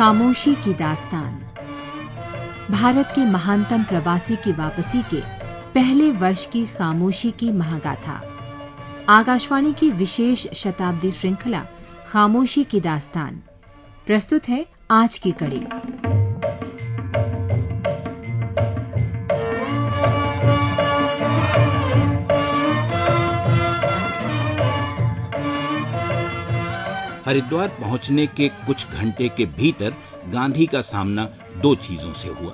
खामोशी की दास्तान। भारत के महानतम प्रवासी की वापसी के पहले वर्ष की खामोशी की महागाथा। आकाशवाणी की विशेष शताब्दी श्रृंखला खामोशी की दास्तान प्रस्तुत है आज की कड़ी। हरिद्वार पहुंचने के कुछ घंटे के भीतर गांधी का सामना दो चीजों से हुआ,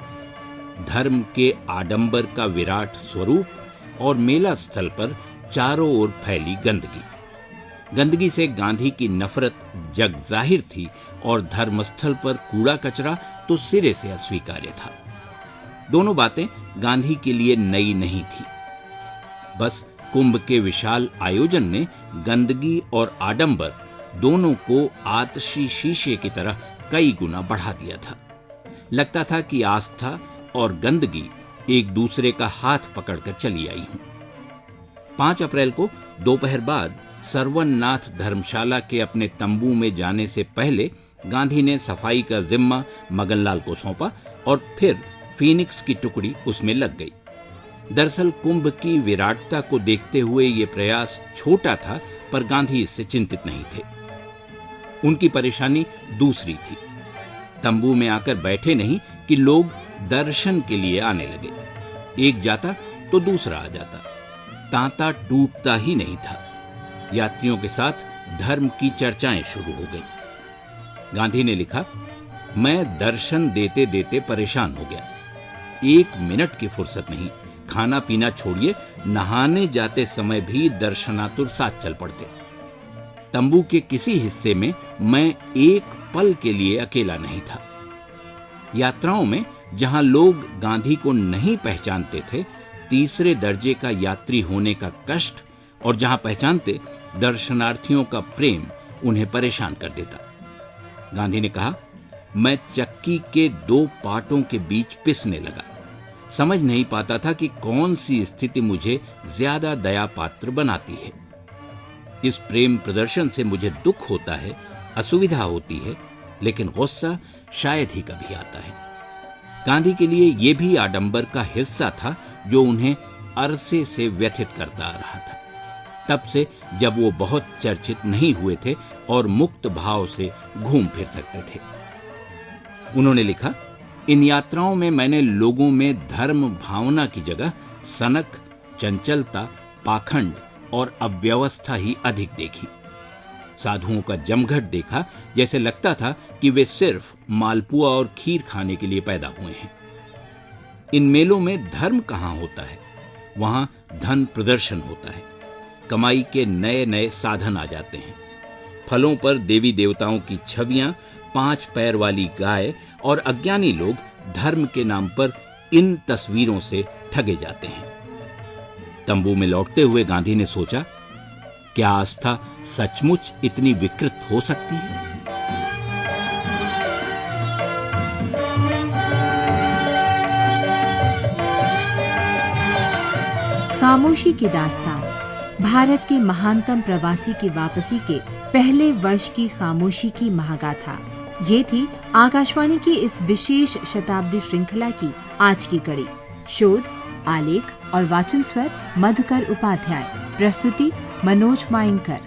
धर्म के आडंबर का विराट स्वरूप और मेला स्थल पर चारों ओर फैली गंदगी। गंदगी से गांधी की नफरत जग जाहिर थी और धर्मस्थल पर कूड़ा कचरा तो सिरे से अस्वीकार्य था। दोनों बातें गांधी के लिए नई नहीं थी, बस कुंभ के विशाल आयोजन ने गंदगी और आडंबर दोनों को आतशी शीशे की तरह कई गुना बढ़ा दिया था। लगता था कि आस्था और गंदगी एक दूसरे का हाथ पकड़कर चली आई हूं। 5 अप्रैल को दोपहर बाद सरवननाथ धर्मशाला के अपने तंबू में जाने से पहले गांधी ने सफाई का जिम्मा मगनलाल को सौंपा और फिर फीनिक्स की टुकड़ी उसमें लग गई। दरअसल कुंभ की विराटता को देखते हुए यह प्रयास छोटा था, पर गांधी इससे चिंतित नहीं थे। उनकी परेशानी दूसरी थी। तंबू में आकर बैठे नहीं कि लोग दर्शन के लिए आने लगे। एक जाता तो दूसरा आ जाता, तांता टूटता ही नहीं था। यात्रियों के साथ धर्म की चर्चाएं शुरू हो गई। गांधी ने लिखा, मैं दर्शन देते देते परेशान हो गया। 1 मिनट की फुर्सत नहीं। खाना पीना छोड़िए, नहाने जाते समय भी दर्शनातुर साथ चल पड़ते। तंबू के किसी हिस्से में मैं एक पल के लिए अकेला नहीं था। यात्राओं में जहां लोग गांधी को नहीं पहचानते थे, तीसरे दर्जे का यात्री होने का कष्ट, और जहां पहचानते, दर्शनार्थियों का प्रेम उन्हें परेशान कर देता। गांधी ने कहा, मैं चक्की के 2 पाटों के बीच पिसने लगा। समझ नहीं पाता था कि कौन सी स्थिति मुझे ज्यादा दया पात्र बनाती है। इस प्रेम प्रदर्शन से मुझे दुख होता है, असुविधा होती है, लेकिन गुस्सा शायद ही कभी आता है। गांधी के लिए यह भी आडंबर का हिस्सा था जो उन्हें अरसे से व्यथित करता आ रहा था, तब से जब वो बहुत चर्चित नहीं हुए थे और मुक्त भाव से घूम फिर सकते थे। उन्होंने लिखा, इन यात्राओं में मैंने लोगों में धर्म भावना की जगह सनक, चंचलता, पाखंड और अव्यवस्था ही अधिक देखी। साधुओं का जमघट देखा, जैसे लगता था कि वे सिर्फ मालपुआ और खीर खाने के लिए पैदा हुए हैं। इन मेलों में धर्म कहां होता है, वहां धन प्रदर्शन होता है। कमाई के नए नए साधन आ जाते हैं। फलों पर देवी देवताओं की छवियां, 5 पैर वाली गाय, और अज्ञानी लोग धर्म के नाम पर इन तस्वीरों से ठगे जाते हैं। तंबू में लौटते हुए गांधी ने सोचा, क्या आस्था सचमुच इतनी विकृत हो सकती है? खामोशी की दास्तान भारत के महानतम प्रवासी की वापसी के पहले वर्ष की खामोशी की महागाथा। ये थी आकाशवाणी की इस विशेष शताब्दी श्रृंखला की आज की कड़ी। शोध, आलेख और वाचन स्वर मधुकर उपाध्याय। प्रस्तुति मनोज मायंकर।